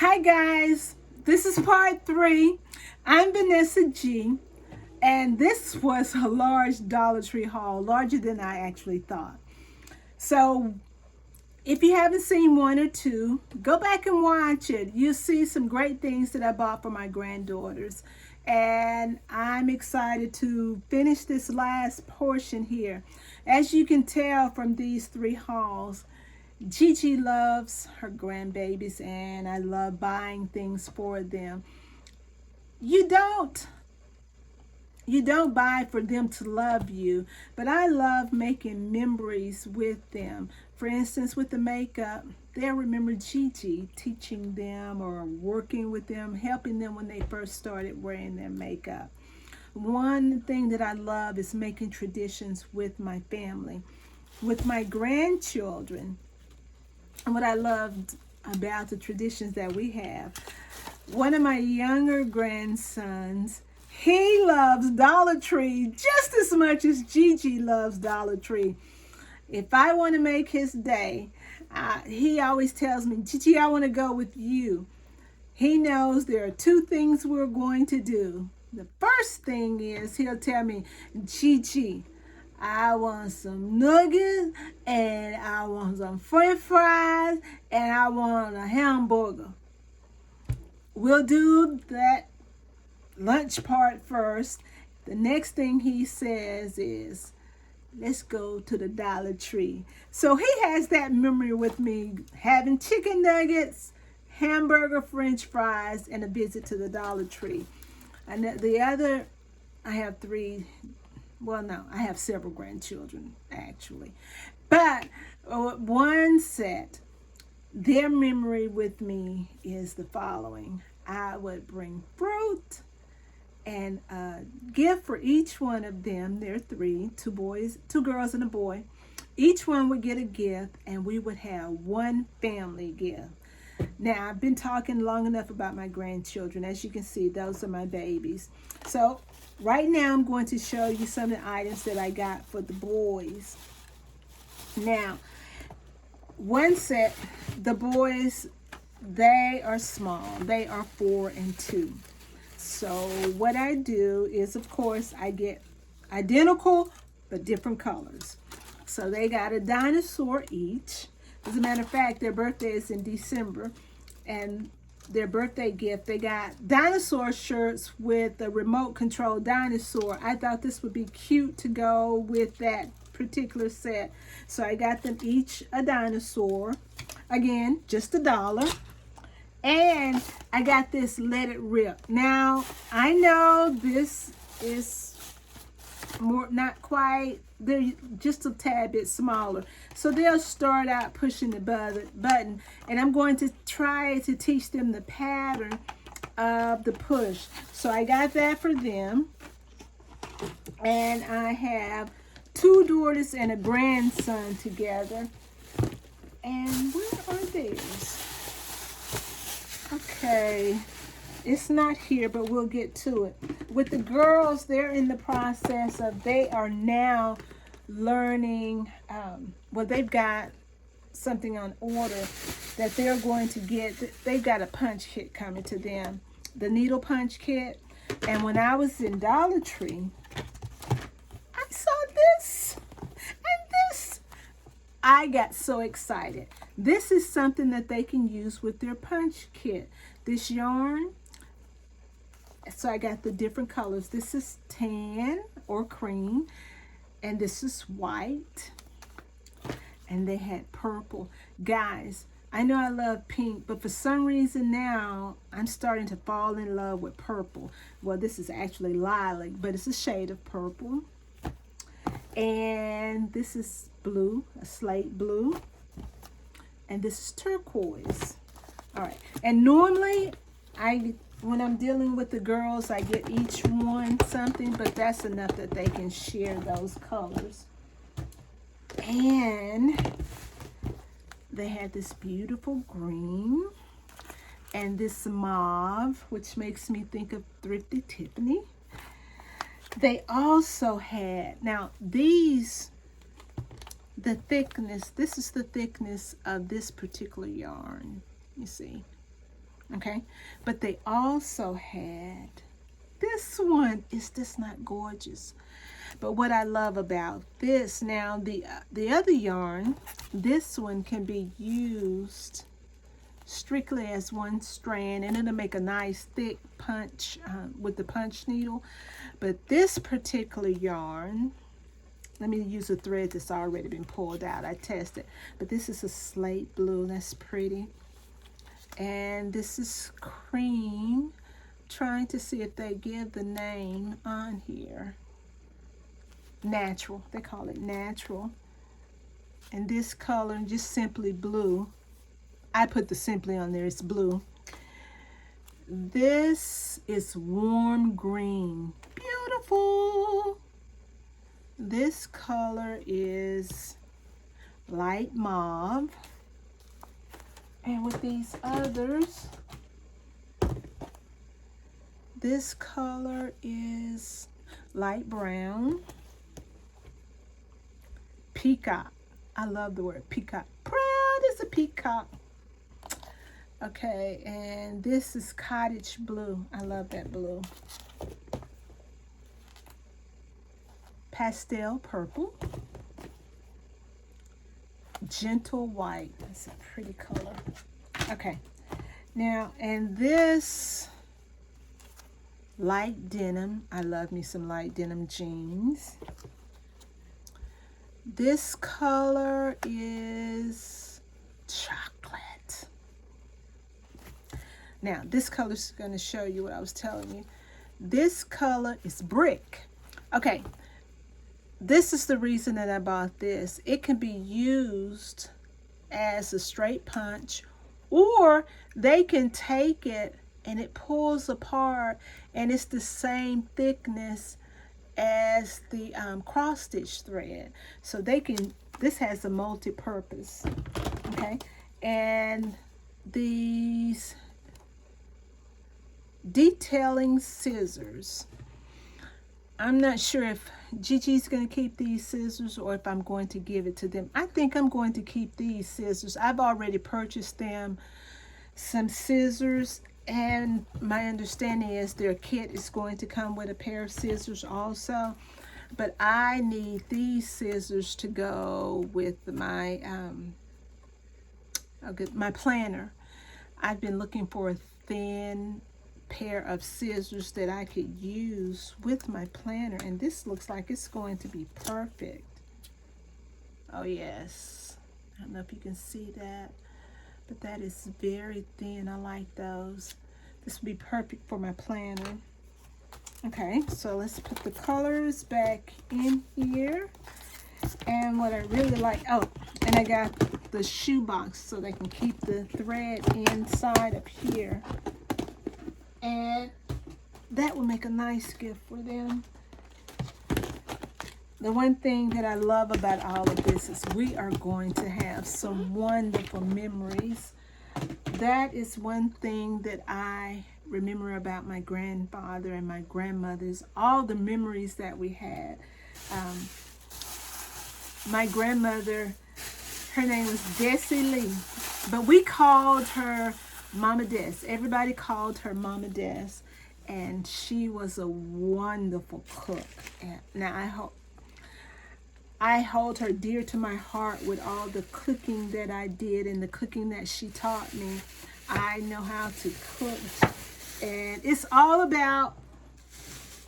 Hi guys, this is part 3. I'm Vanessa G, and this was a large Dollar Tree haul, larger than I actually thought. So if you haven't seen 1 or 2, go back and watch it. You'll see some great things that I bought for my granddaughters. And I'm excited to finish this last portion here. As you can tell from these 3 hauls, Gigi loves her grandbabies, and I love buying things for them. You don't you don't buy for them to love you, but I love making memories with them. For instance, with the makeup, they'll remember Gigi teaching them or working with them, helping them when they first started wearing their makeup. One thing that I love is making traditions with my family. With my grandchildren, and what I loved about the traditions that we have, one of my younger grandsons, he loves Dollar Tree just as much as Gigi loves Dollar Tree. If I want to make his day, he always tells me, Gigi, I want to go with you. He knows there are 2 things we're going to do. The first thing is he'll tell me, Gigi, I want some nuggets, and I want some french fries, and I want a hamburger. We'll do that lunch part first. The next thing he says is, let's go to the Dollar Tree. So he has that memory with me, having chicken nuggets, hamburger, french fries, and a visit to the Dollar Tree. And the other, I have 3. Well, no, I have several grandchildren, actually. But one set, their memory with me is the following. I would bring fruit and a gift for each one of them. There are 3, 2 boys, 2 girls and a boy. Each one would get a gift, and we would have one family gift. Now, I've been talking long enough about my grandchildren. As you can see, those are my babies. So right now I'm going to show you some of the items that I got for the boys. Now, one set, the boys, they are small. They are 4 and 2. So what I do is, of course, I get identical but different colors. So they got a dinosaur each. As a matter of fact, their birthday is in December, and their birthday gift, they got dinosaur shirts with a remote control dinosaur. I thought this would be cute to go with that particular set. So I got them each a dinosaur. Again, just $1. And I got this Let It Rip. Now, I know this is more, not quite, they're just a tad bit smaller. So they'll start out pushing the button, and I'm going to try to teach them the pattern of the push. So I got that for them. And I have 2 daughters and a grandson together. And where are theirs? Okay, it's not here, but we'll get to it. With the girls, they're in the process of, they are now learning, well, they've got something on order that they're going to get. They've got a punch kit coming to them, the needle punch kit. And when I was in Dollar Tree, I saw this and this. I got so excited. This is something that they can use with their punch kit. This yarn, so I got the different colors. This is tan or cream, and this is white, and they had purple. Guys, I know I love pink, but for some reason now I'm starting to fall in love with purple. Well, this is actually lilac, but it's a shade of purple. And this is blue, a slate blue. And this is turquoise. All right. And normally, when I'm dealing with the girls, I get each one something, but that's enough that they can share those colors. And they had this beautiful green and this mauve, which makes me think of Thrifty Tiffany. They also had, now these, the thickness, this is the thickness of this particular yarn, you see. Okay, but they also had this one. Is this not gorgeous? But what I love about this, now the other yarn, this one can be used strictly as one strand, and it'll make a nice thick punch with the punch needle. But this particular yarn, let me use a thread that's already been pulled out. I tested, but this is a slate blue. That's pretty. And this is cream. Trying to see if they give the name on here. Natural. They call it natural. And this color, just simply blue. I put the simply on there. It's blue. This is warm green. Beautiful. This color is light mauve. And with these others, this color is light brown. Peacock. I love the word peacock. Proud as a peacock. Okay, and this is cottage blue. I love that blue. Pastel purple. Gentle white. That's a pretty color. Okay, now, and this light denim. I love me some light denim jeans. This color is chocolate. Now, this color is going to show you what I was telling you. This color is brick. Okay, this is the reason that I bought this. It can be used as a straight punch, or they can take it and it pulls apart and it's the same thickness as the cross stitch thread. So they can, this has a multi-purpose. Okay, and these detailing scissors, I'm not sure if Gigi's going to keep these scissors or if I'm going to give it to them. I think I'm going to keep these scissors. I've already purchased them some scissors, and my understanding is their kit is going to come with a pair of scissors also. But I need these scissors to go with my my planner. I've been looking for a thin pair of scissors that I could use with my planner, and this looks like it's going to be perfect. Oh yes, I don't know if you can see that, but that is very thin. I like those. This would be perfect for my planner. Okay, so let's put the colors back in here. And what I really like, oh, and I got the shoe box so they can keep the thread inside of here. And that will make a nice gift for them. The one thing that I love about all of this is we are going to have some wonderful memories. That is one thing that I remember about my grandfather and my grandmothers, all the memories that we had. My grandmother, her name was Desi Lee, but we called her Mama Des. Everybody called her Mama Des, and she was a wonderful cook. And now I hold her dear to my heart with all the cooking that I did and the cooking that she taught me. I know how to cook, and it's all about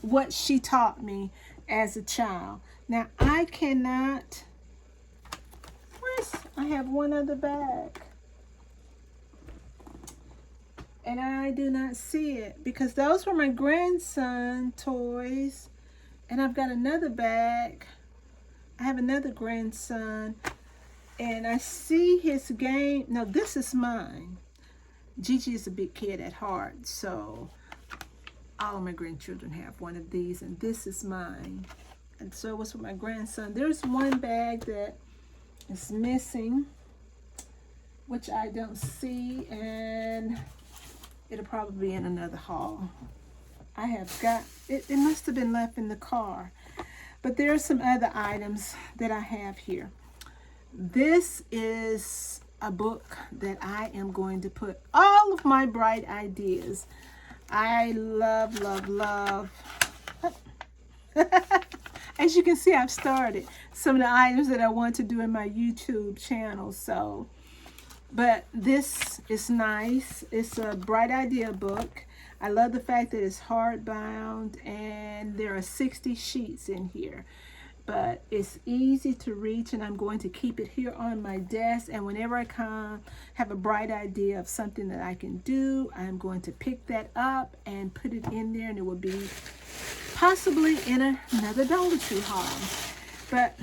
what she taught me as a child. Now I cannot, I have one other bag, and I do not see it because those were my grandson toys, and I've got another bag. I have another grandson, and I see his game. No, this is mine. Gigi is a big kid at heart, so all of my grandchildren have one of these, and this is mine. And so it was for my grandson. There's one bag that is missing, which I don't see, and it'll probably be in another haul. I have got, it must have been left in the car. But there are some other items that I have here. This is a book that I am going to put all of my bright ideas. I love, love, love. As you can see, I've started some of the items that I want to do in my YouTube channel. So, but this is nice. It's a bright idea book. I love the fact that it's hardbound and there are 60 sheets in here. But it's easy to reach, and I'm going to keep it here on my desk. And whenever I have a bright idea of something that I can do, I'm going to pick that up and put it in there, and it will be possibly in another Dollar Tree haul. But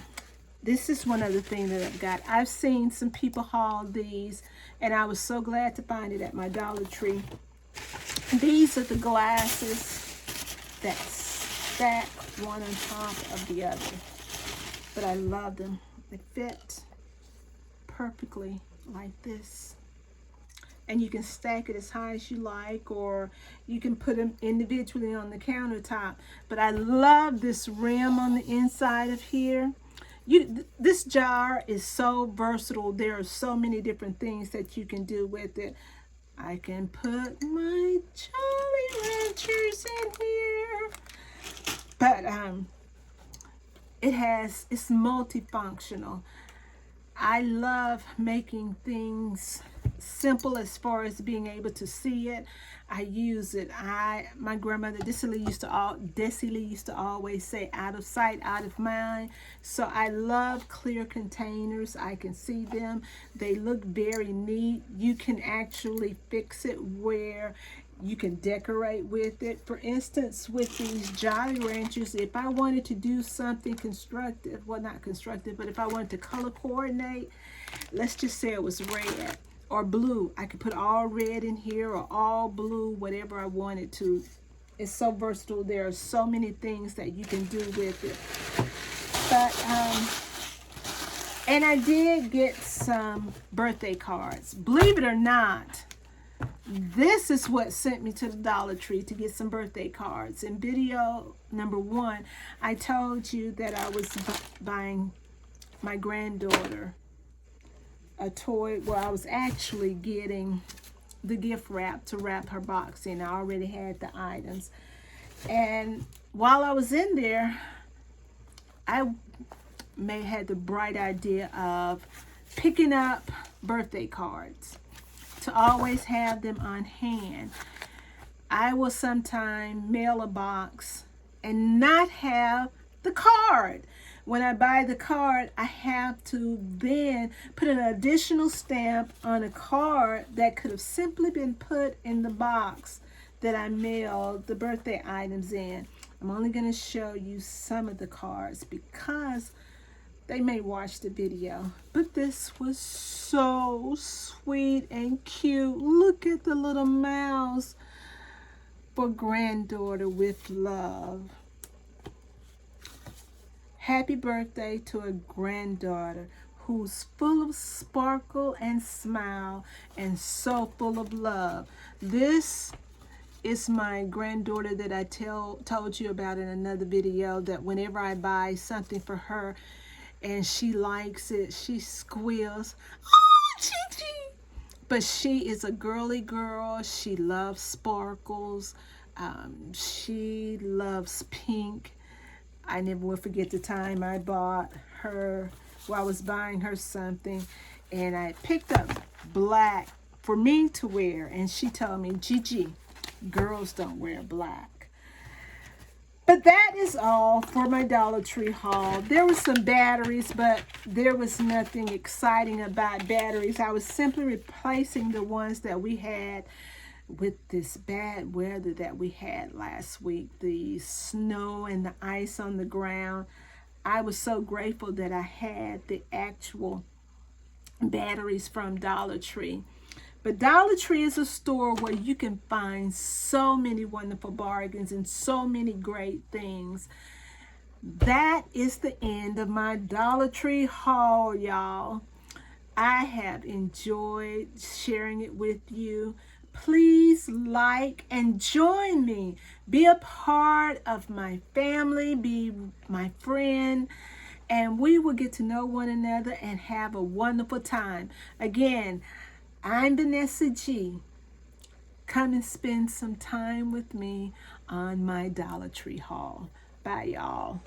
this is one other thing that I've got. I've seen some people haul these, and I was so glad to find it at my Dollar Tree. These are the glasses that stack one on top of the other. But I love them. They fit perfectly like this. And you can stack it as high as you like, or you can put them individually on the countertop. But I love this rim on the inside of here. This jar is so versatile. There are so many different things that you can do with it. I can put my Jolly Ranchers in here. But it's multifunctional. I love making things simple as far as being able to see it. I use it. My grandmother Desi used to always say, out of sight, out of mind. So I love clear containers. I can see them. They look very neat. You can actually fix it where you can decorate with it. For instance, with these Jolly Ranchers, if I wanted to do something constructive, well, not constructive, but if I wanted to color coordinate, let's just say it was red or blue, I could put all red in here or all blue, whatever I wanted to. It's so versatile. There are so many things that you can do with it. But and I did get some birthday cards. Believe it or not, this is what sent me to the Dollar Tree to get some birthday cards. In video number 1, I told you that I was buying my granddaughter a toy. Well, I was actually getting the gift wrap to wrap her box in. I already had the items. And while I was in there, I had the bright idea of picking up birthday cards to always have them on hand. I will sometime mail a box and not have the card. When I buy the card, I have to then put an additional stamp on a card that could have simply been put in the box that I mailed the birthday items in. I'm only going to show you some of the cards because they may watch the video. But this was so sweet and cute. Look at the little mouse. For granddaughter with love. Happy birthday to a granddaughter who's full of sparkle and smile and so full of love. This is my granddaughter that I told you about in another video, that whenever I buy something for her and she likes it, she squeals, "Oh, Gigi!" But she is a girly girl. She loves sparkles. She loves pink. I never will forget the time I bought her, I was buying her something, and I picked up black for me to wear, and she told me, "Gigi, girls don't wear black." But that is all for my Dollar Tree haul. There were some batteries, but there was nothing exciting about batteries. I was simply replacing the ones that we had with this bad weather that we had last week, the snow and the ice on the ground. I was so grateful that I had the actual batteries from Dollar Tree. But Dollar Tree is a store where you can find so many wonderful bargains and so many great things. That is the end of my Dollar Tree haul, y'all. I have enjoyed sharing it with you. Please like and join me. Be a part of my family. Be my friend. and we will get to know one another and have a wonderful time. Again, I'm Vanessa G. Come and spend some time with me on my Dollar Tree haul. Bye, y'all.